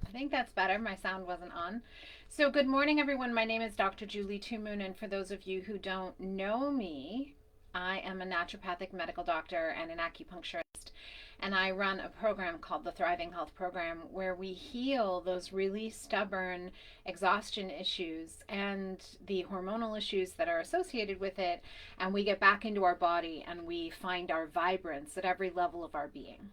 I think that's better. My sound wasn't on. So, good morning, everyone. My name is Dr. Julie Toomoon, and for those of you who don't know me, I am a naturopathic medical doctor and an acupuncturist, and I run a program called the Thriving Health Program where we heal those really stubborn exhaustion issues and the hormonal issues that are associated with it, and we get back into our body and we find our vibrance at every level of our being.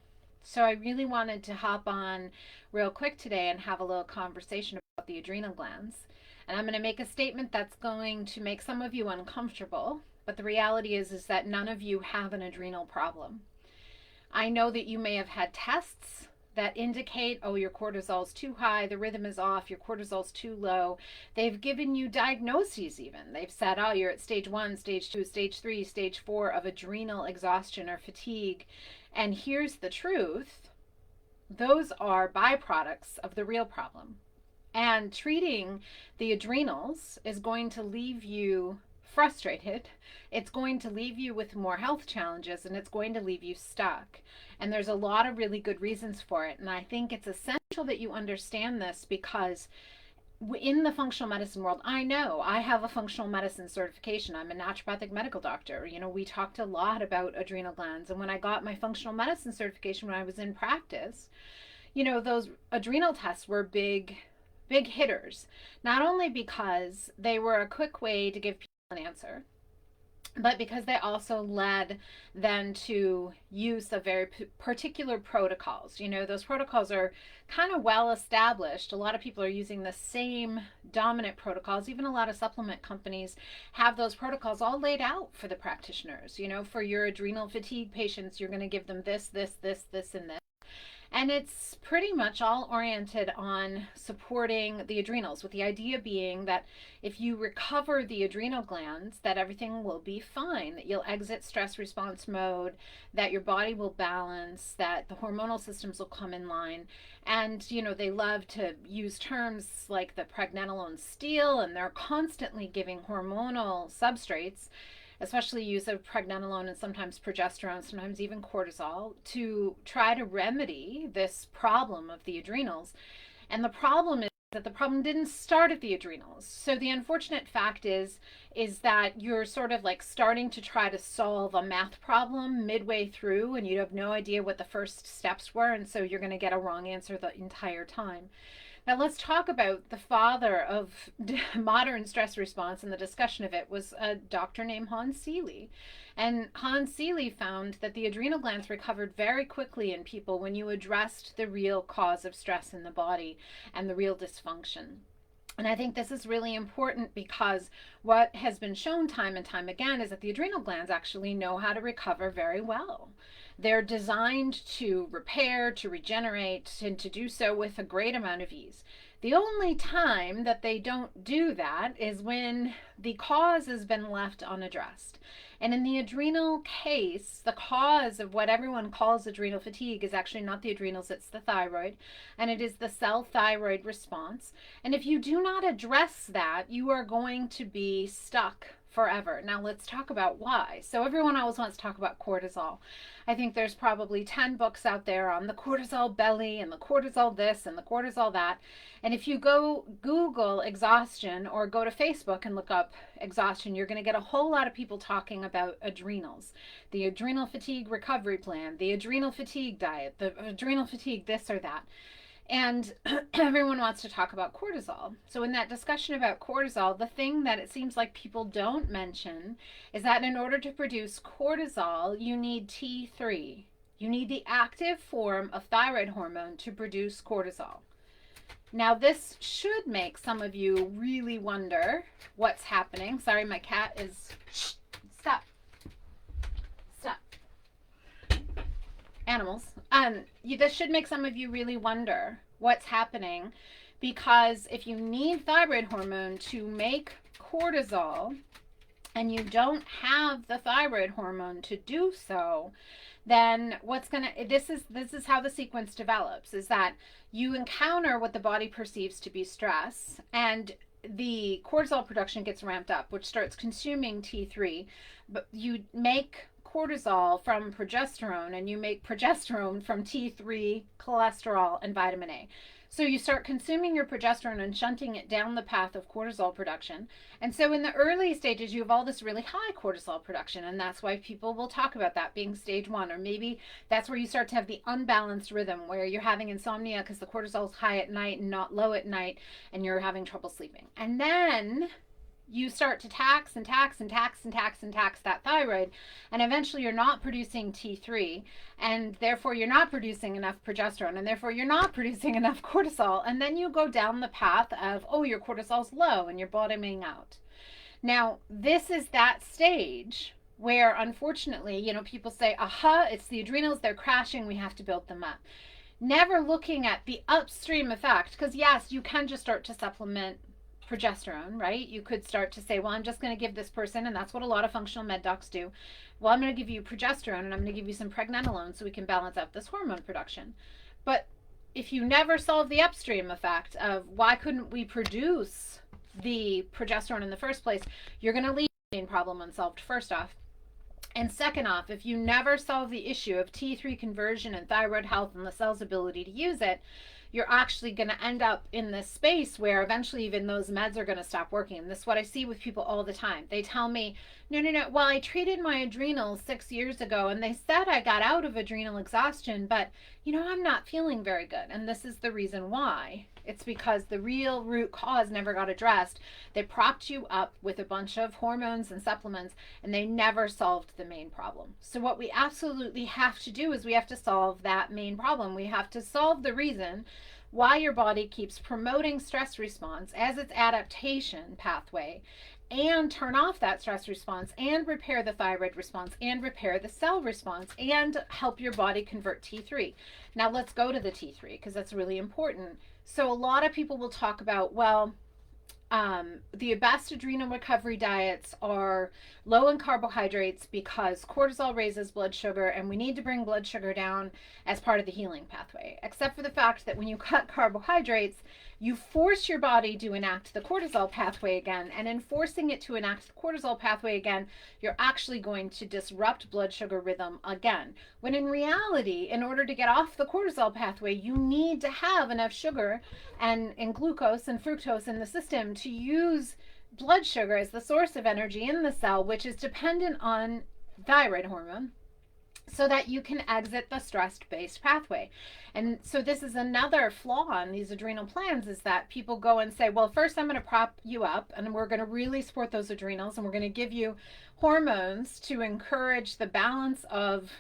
So I really wanted to hop on real quick today and have a little conversation about the adrenal glands. And I'm going to make a statement that's going to make some of you uncomfortable, but the reality is that none of you have an adrenal problem. I know that you may have had tests that indicate, oh, your cortisol's too high, the rhythm is off, your cortisol's too low. They've given you diagnoses even. They've said, oh, you're at stage 1, stage 2, stage 3, stage 4 of adrenal exhaustion or fatigue. And here's the truth, those are byproducts of the real problem. And treating the adrenals is going to leave you frustrated. It's going to leave you with more health challenges, and it's going to leave you stuck. And there's a lot of really good reasons for it. And I think it's essential that you understand this because in the functional medicine world, I know I have a functional medicine certification. I'm a naturopathic medical doctor. You know, we talked a lot about adrenal glands. And when I got my functional medicine certification when I was in practice, you know, those adrenal tests were big hitters. Not only because they were a quick way to give people an answer, but because they also led then to use of very particular protocols. You know, those protocols are kind of well established. A lot of people are using the same dominant protocols. Even a lot of supplement companies have those protocols all laid out for the practitioners. You know, for your adrenal fatigue patients, you're going to give them this, and this. And it's pretty much all oriented on supporting the adrenals, with the idea being that if you recover the adrenal glands, that everything will be fine, that you'll exit stress response mode, that your body will balance, that the hormonal systems will come in line. And, you know, they love to use terms like the pregnenolone steal, and they're constantly giving hormonal substrates, especially use of pregnenolone and sometimes progesterone, sometimes even cortisol, to try to remedy this problem of the adrenals. And the problem is that the problem didn't start at the adrenals. So the unfortunate fact is that you're sort of like starting to try to solve a math problem midway through and you have no idea what the first steps were, and so you're going to get a wrong answer the entire time. Now let's talk about the father of modern stress response, and the discussion of it was a doctor named Hans Seeley. And Hans Seeley found that the adrenal glands recovered very quickly in people when you addressed the real cause of stress in the body and the real dysfunction. And I think this is really important because what has been shown time and time again is that the adrenal glands actually know how to recover very well. They're designed to repair, to regenerate, and to do so with a great amount of ease. The only time that they don't do that is when the cause has been left unaddressed. And in the adrenal case, the cause of what everyone calls adrenal fatigue is actually not the adrenals, it's the thyroid, and it is the cell thyroid response. And if you do not address that, you are going to be stuck forever. Now let's talk about why. So everyone always wants to talk about cortisol. I think there's probably 10 books out there on the cortisol belly and the cortisol this and the cortisol that. And if you go Google exhaustion or go to Facebook and look up exhaustion, you're going to get a whole lot of people talking about adrenals. The adrenal fatigue recovery plan, the adrenal fatigue diet, the adrenal fatigue this or that. And everyone wants to talk about cortisol. So in that discussion about cortisol, the thing that it seems like people don't mention is that in order to produce cortisol, you need T3. You need the active form of thyroid hormone to produce cortisol. Now this should make some of you really wonder what's happening. Sorry, my cat is... Stop. Stop. Animals. This should make some of you really wonder what's happening, because if you need thyroid hormone to make cortisol and you don't have the thyroid hormone to do so, then this is how the sequence develops, is that you encounter what the body perceives to be stress, and the cortisol production gets ramped up, which starts consuming T3, but you make cortisol from progesterone and you make progesterone from T3, cholesterol, and vitamin A. So you start consuming your progesterone and shunting it down the path of cortisol production. And so in the early stages, you have all this really high cortisol production. And that's why people will talk about that being stage 1. Or maybe that's where you start to have the unbalanced rhythm where you're having insomnia because the cortisol is high at night and not low at night, and you're having trouble sleeping. And then you start to tax that thyroid, and eventually you're not producing T3, and therefore you're not producing enough progesterone, and therefore you're not producing enough cortisol, and then you go down the path of, oh, your cortisol's low and you're bottoming out. Now, this is that stage where, unfortunately, people say, aha, it's the adrenals, they're crashing, we have to build them up. Never looking at the upstream effect, because yes, you can just start to supplement progesterone, right? You could start to say, well, I'm just going to give this person, and that's what a lot of functional med docs do. Well, I'm going to give you progesterone and I'm going to give you some pregnenolone so we can balance out this hormone production. But if you never solve the upstream effect of why couldn't we produce the progesterone in the first place, you're going to leave the main problem unsolved, first off. And second off, if you never solve the issue of T3 conversion and thyroid health and the cell's ability to use it, you're actually going to end up in this space where eventually even those meds are going to stop working. And this is what I see with people all the time. They tell me, no, well, I treated my adrenals 6 years ago and they said I got out of adrenal exhaustion, but I'm not feeling very good. And this is the reason why. It's because the real root cause never got addressed. They propped you up with a bunch of hormones and supplements, and they never solved the main problem. So what we absolutely have to do is we have to solve that main problem. We have to solve the reason why your body keeps promoting stress response as its adaptation pathway, and turn off that stress response and repair the thyroid response and repair the cell response and help your body convert T3. Now let's go to the T3 because that's really important. So a lot of people will talk about, well, the best adrenal recovery diets are low in carbohydrates because cortisol raises blood sugar and we need to bring blood sugar down as part of the healing pathway. Except for the fact that when you cut carbohydrates, you force your body to enact the cortisol pathway again. And in forcing it to enact the cortisol pathway again, you're actually going to disrupt blood sugar rhythm again. When in reality, in order to get off the cortisol pathway, you need to have enough sugar and glucose and fructose in the system to use blood sugar as the source of energy in the cell, which is dependent on thyroid hormone, so that you can exit the stress-based pathway. And so this is another flaw in these adrenal plans, is that people go and say, well, first I'm going to prop you up and we're going to really support those adrenals and we're going to give you hormones to encourage the balance of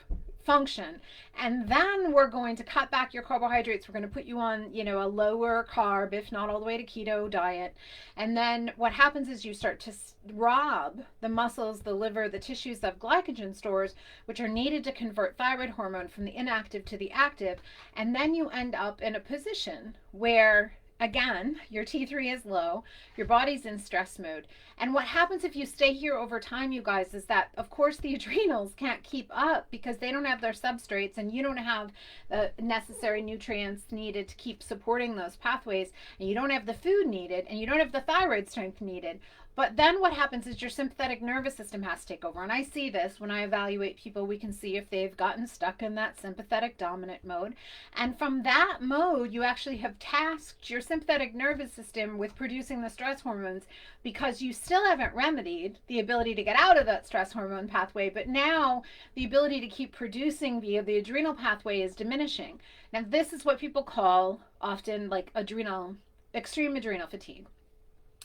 function, and then we're going to cut back your carbohydrates. We're going to put you on a lower carb, if not all the way to keto diet. And then what happens is you start to rob the muscles, the liver, the tissues of glycogen stores, which are needed to convert thyroid hormone from the inactive to the active. And then you end up in a position where, again, your T3 is low, your body's in stress mode. And what happens if you stay here over time, you guys, is that, of course, the adrenals can't keep up because they don't have their substrates and you don't have the necessary nutrients needed to keep supporting those pathways, and you don't have the food needed, and you don't have the thyroid strength needed. But then what happens is your sympathetic nervous system has to take over. And I see this when I evaluate people. We can see if they've gotten stuck in that sympathetic dominant mode. And from that mode, you actually have tasked your sympathetic nervous system with producing the stress hormones, because you still haven't remedied the ability to get out of that stress hormone pathway. But now the ability to keep producing via the adrenal pathway is diminishing. Now, this is what people call often like extreme adrenal fatigue.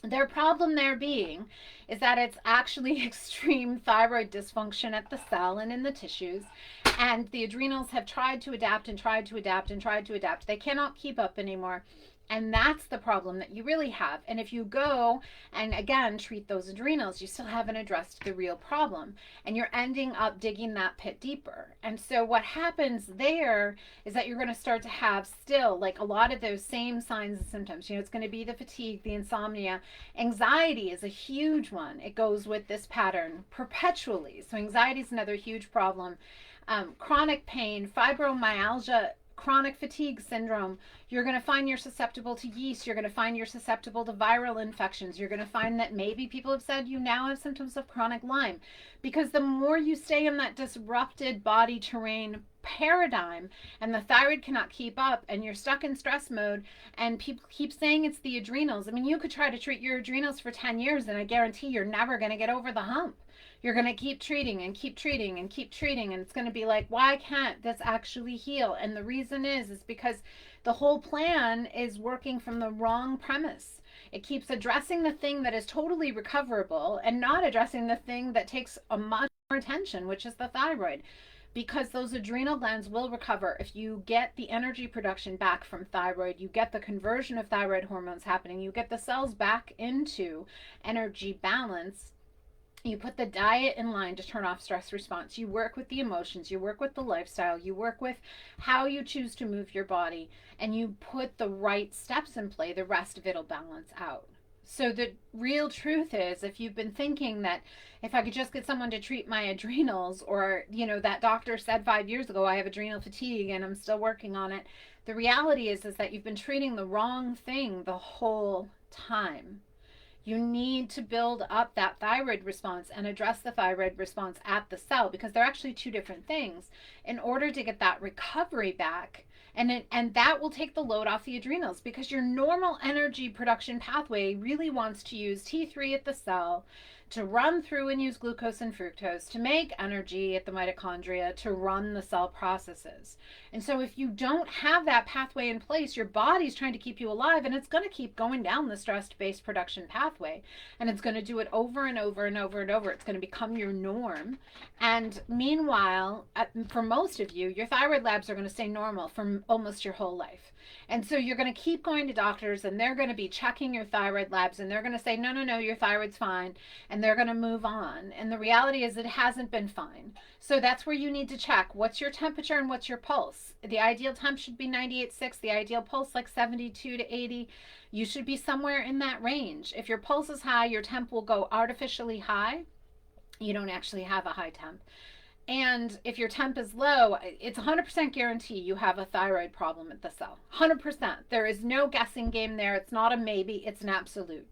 Their problem there being is that it's actually extreme thyroid dysfunction at the cell and in the tissues, and the adrenals have tried to adapt and tried to adapt and tried to adapt. They cannot keep up anymore. And that's the problem that you really have. And if you go and again treat those adrenals, you still haven't addressed the real problem, and you're ending up digging that pit deeper. And so what happens there is that you're going to start to have still like a lot of those same signs and symptoms. It's going to be the fatigue, the insomnia. Anxiety is a huge one. It goes with this pattern perpetually. So anxiety is another huge problem. Chronic pain, fibromyalgia, chronic fatigue syndrome. You're going to find you're susceptible to yeast. You're going to find you're susceptible to viral infections. You're going to find that maybe people have said you now have symptoms of chronic Lyme, because the more you stay in that disrupted body terrain paradigm and the thyroid cannot keep up and you're stuck in stress mode, and people keep saying it's the adrenals. I mean, you could try to treat your adrenals for 10 years and I guarantee you're never going to get over the hump. You're going to keep treating and keep treating and keep treating, and it's going to be like, why can't this actually heal? And the reason is because the whole plan is working from the wrong premise. It keeps addressing the thing that is totally recoverable and not addressing the thing that takes a much more attention, which is the thyroid. Because those adrenal glands will recover if you get the energy production back from thyroid, you get the conversion of thyroid hormones happening, you get the cells back into energy balance. You put the diet in line to turn off stress response. You work with the emotions. You work with the lifestyle. You work with how you choose to move your body. And you put the right steps in play. The rest of it will balance out. So the real truth is, if you've been thinking that if I could just get someone to treat my adrenals, or, you know, that doctor said 5 years ago, I have adrenal fatigue and I'm still working on it. The reality is that you've been treating the wrong thing the whole time. You need to build up that thyroid response and address the thyroid response at the cell, because they're actually two different things, in order to get that recovery back. And that will take the load off the adrenals, because your normal energy production pathway really wants to use T3 at the cell to run through and use glucose and fructose to make energy at the mitochondria to run the cell processes. And so if you don't have that pathway in place, your body's trying to keep you alive, and it's going to keep going down the stress-based production pathway, and it's going to do it over and over and over and over. It's going to become your norm. And meanwhile, for most of you, your thyroid labs are going to stay normal for almost your whole life. And so you're going to keep going to doctors, and they're going to be checking your thyroid labs, and they're going to say, no, no, no, your thyroid's fine. And they're going to move on. And the reality is it hasn't been fine. So that's where you need to check. What's your temperature and what's your pulse? The ideal temp should be 98.6. The ideal pulse like 72 to 80. You should be somewhere in that range. If your pulse is high, your temp will go artificially high. You don't actually have a high temp. And if your temp is low, it's 100% guarantee you have a thyroid problem at the cell. 100%. There is no guessing game there. It's not a maybe. It's an absolute.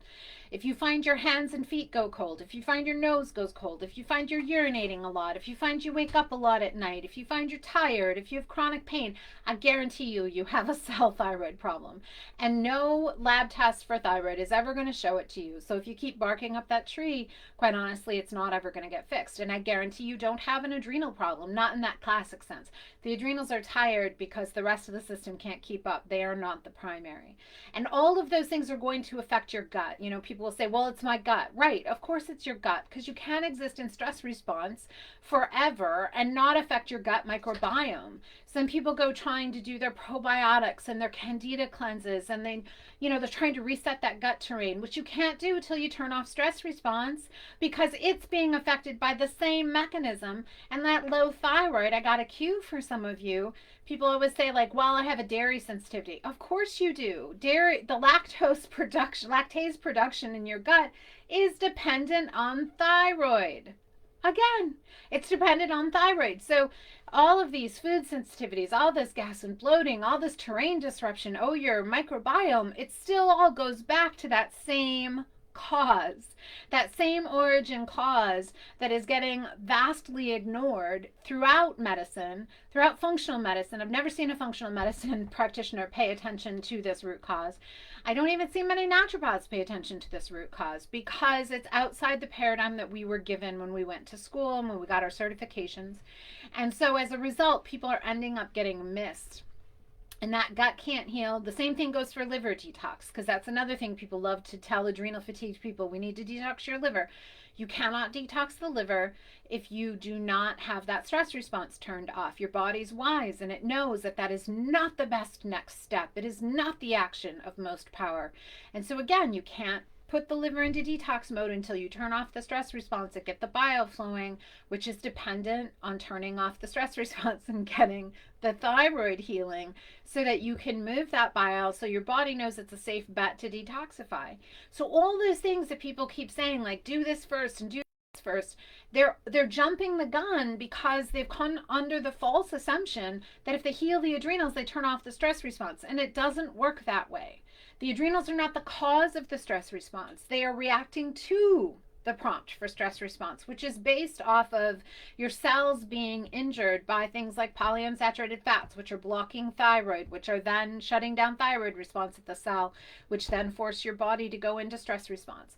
If you find your hands and feet go cold, if you find your nose goes cold, if you find you're urinating a lot, if you find you wake up a lot at night, if you find you're tired, if you have chronic pain, I guarantee you have a cell thyroid problem. And no lab test for thyroid is ever going to show it to you. So if you keep barking up that tree, quite honestly, it's not ever going to get fixed. And I guarantee you don't have an adrenal problem, not in that classic sense. The adrenals are tired because the rest of the system can't keep up. They are not the primary. And all of those things are going to affect your gut. You know, people will say, well, it's my gut. Right, of course it's your gut, because you can't exist in stress response forever and not affect your gut microbiome. Some people go trying to do their probiotics and their candida cleanses, and they, you know, they're trying to reset that gut terrain, which you can't do until you turn off stress response, because it's being affected by the same mechanism. And that low thyroid, I got a cue for some of you. People always say, like, well, I have a dairy sensitivity. Of course you do. Dairy, the lactase production in your gut is dependent on thyroid. Again, it's dependent on thyroid. So all of these food sensitivities, all this gas and bloating, all this terrain disruption, oh, your microbiome, it still all goes back to that same cause, that same origin cause that is getting vastly ignored throughout medicine, throughout functional medicine. I've never seen a functional medicine practitioner pay attention to this root cause. I don't even see many naturopaths pay attention to this root cause, because it's outside the paradigm that we were given when we went to school and when we got our certifications. And so as a result, people are ending up getting missed. And that gut can't heal. The same thing goes for liver detox, because that's another thing people love to tell adrenal fatigued people. We need to detox your liver. You cannot detox the liver if you do not have that stress response turned off. Your body's wise, and it knows that that is not the best next step. It is not the action of most power. And so again, you can't put the liver into detox mode until you turn off the stress response and get the bile flowing, which is dependent on turning off the stress response and getting the thyroid healing, so that you can move that bile so your body knows it's a safe bet to detoxify. So all those things that people keep saying, like, do this first and do this adrenals first, they're jumping the gun because they've come under the false assumption that if they heal the adrenals, they turn off the stress response. And it doesn't work that way. The adrenals are not the cause of the stress response. They are reacting to the prompt for stress response, which is based off of your cells being injured by things like polyunsaturated fats, which are blocking thyroid, which are then shutting down thyroid response at the cell, which then force your body to go into stress response.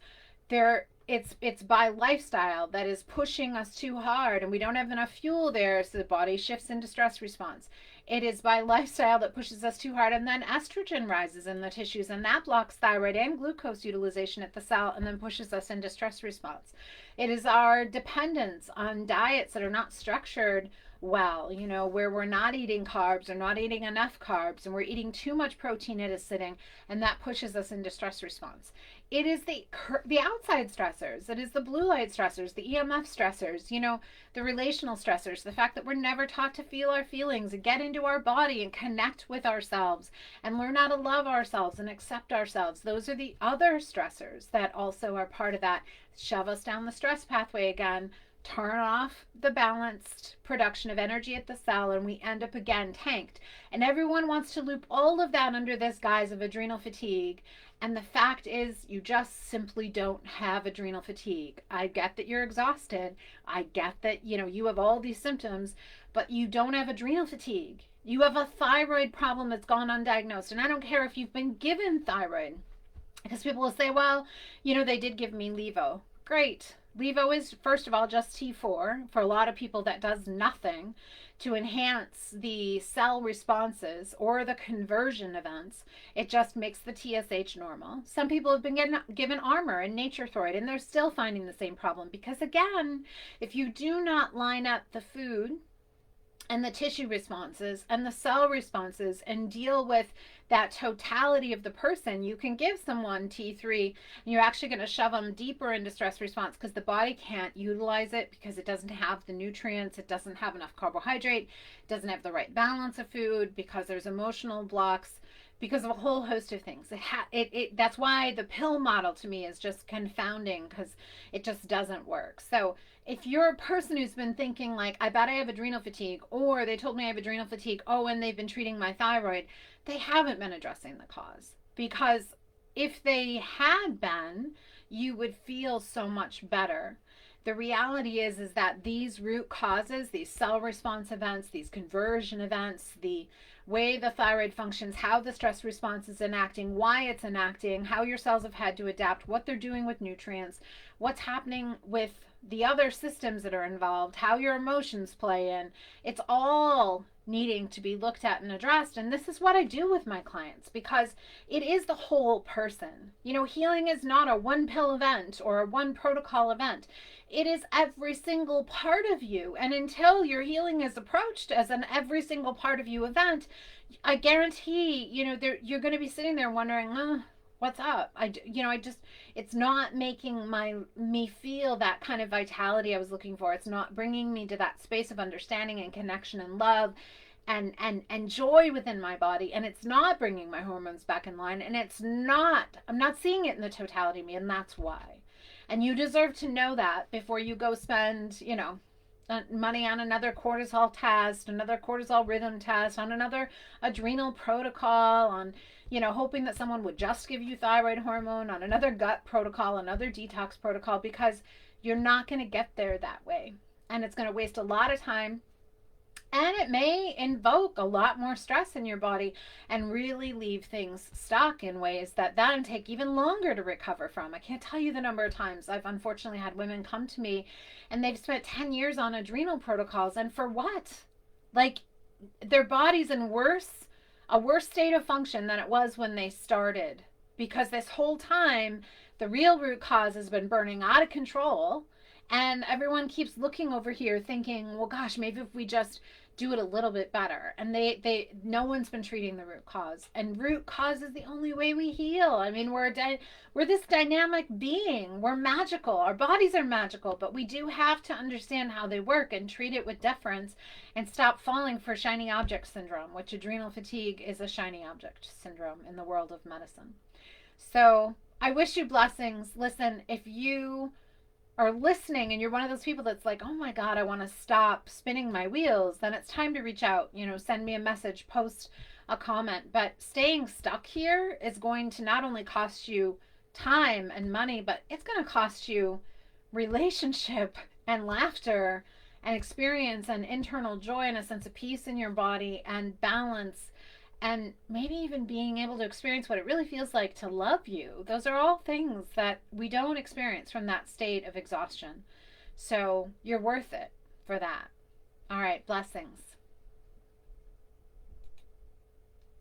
It's by lifestyle that is pushing us too hard, and we don't have enough fuel there, so the body shifts into stress response. It is by lifestyle that pushes us too hard, and then estrogen rises in the tissues, and that blocks thyroid and glucose utilization at the cell, and then pushes us into stress response. It is our dependence on diets that are not structured well, where we're not eating carbs or not eating enough carbs, and we're eating too much protein it is sitting, and that pushes us into stress response. It is the outside stressors. It is the blue light stressors, the EMF stressors, the relational stressors, the fact that we're never taught to feel our feelings and get into our body and connect with ourselves and learn how to love ourselves and accept ourselves. Those are the other stressors that also are part of that. Shove us down the stress pathway again, turn off the balanced production of energy at the cell, and we end up again tanked. And everyone wants to loop all of that under this guise of adrenal fatigue. And the fact is, you just simply don't have adrenal fatigue. I get that you're exhausted. I get that, you have all these symptoms, but you don't have adrenal fatigue. You have a thyroid problem that's gone undiagnosed. And I don't care if you've been given thyroid, because people will say, well, they did give me Levo. Great. Levo is, first of all, just T4. For a lot of people, that does nothing to enhance the cell responses or the conversion events. It just makes the TSH normal. Some people have been given Armor and Nature-Throid, and they're still finding the same problem. Because again, if you do not line up the food and the tissue responses and the cell responses and deal with that totality of the person, you can give someone T3 and you're actually going to shove them deeper into stress response because the body can't utilize it because it doesn't have the nutrients, it doesn't have enough carbohydrate, it doesn't have the right balance of food, because there's emotional blocks, because of a whole host of things. That's why the pill model to me is just confounding, because it just doesn't work. So if you're a person who's been thinking like, I bet I have adrenal fatigue, or they told me I have adrenal fatigue, and they've been treating my thyroid, they haven't been addressing the cause. Because if they had been, you would feel so much better. The reality is that these root causes, these cell response events, these conversion events, the way the thyroid functions, how the stress response is enacting, why it's enacting, how your cells have had to adapt, what they're doing with nutrients, what's happening with the other systems that are involved, how your emotions play in. It's all needing to be looked at and addressed. And this is what I do with my clients, because it is the whole person. Healing is not a one pill event or a one protocol event. It is every single part of you. And until your healing is approached as an every single part of you event, I guarantee, you're going to be sitting there wondering, what's up? It's not making me feel that kind of vitality I was looking for. It's not bringing me to that space of understanding and connection and love and joy within my body. And it's not bringing my hormones back in line. And I'm not seeing it in the totality of me. And that's why. And you deserve to know that before you go spend, money on another cortisol test, another cortisol rhythm test, on another adrenal protocol, on hoping that someone would just give you thyroid hormone, on another gut protocol, another detox protocol, because you're not going to get there that way. And it's going to waste a lot of time. And it may invoke a lot more stress in your body and really leave things stuck in ways that then take even longer to recover from. I can't tell you the number of times I've unfortunately had women come to me and they've spent 10 years on adrenal protocols. And for what? Like, their body's in a worse state of function than it was when they started. Because this whole time, the real root cause has been burning out of control. And everyone keeps looking over here thinking, well, gosh, maybe if we just do it a little bit better. And no one's been treating the root cause. And root cause is the only way we heal. I mean, we're this dynamic being. We're magical. Our bodies are magical, but we do have to understand how they work and treat it with deference and stop falling for shiny object syndrome, which adrenal fatigue is a shiny object syndrome in the world of medicine. So I wish you blessings. Listen, if you are listening and you're one of those people that's like, oh my God, I want to stop spinning my wheels, then it's time to reach out, send me a message, post a comment. But staying stuck here is going to not only cost you time and money, but it's going to cost you relationship and laughter and experience and internal joy and a sense of peace in your body and balance, and maybe even being able to experience what it really feels like to love you. Those are all things that we don't experience from that state of exhaustion. So you're worth it for that. All right, blessings.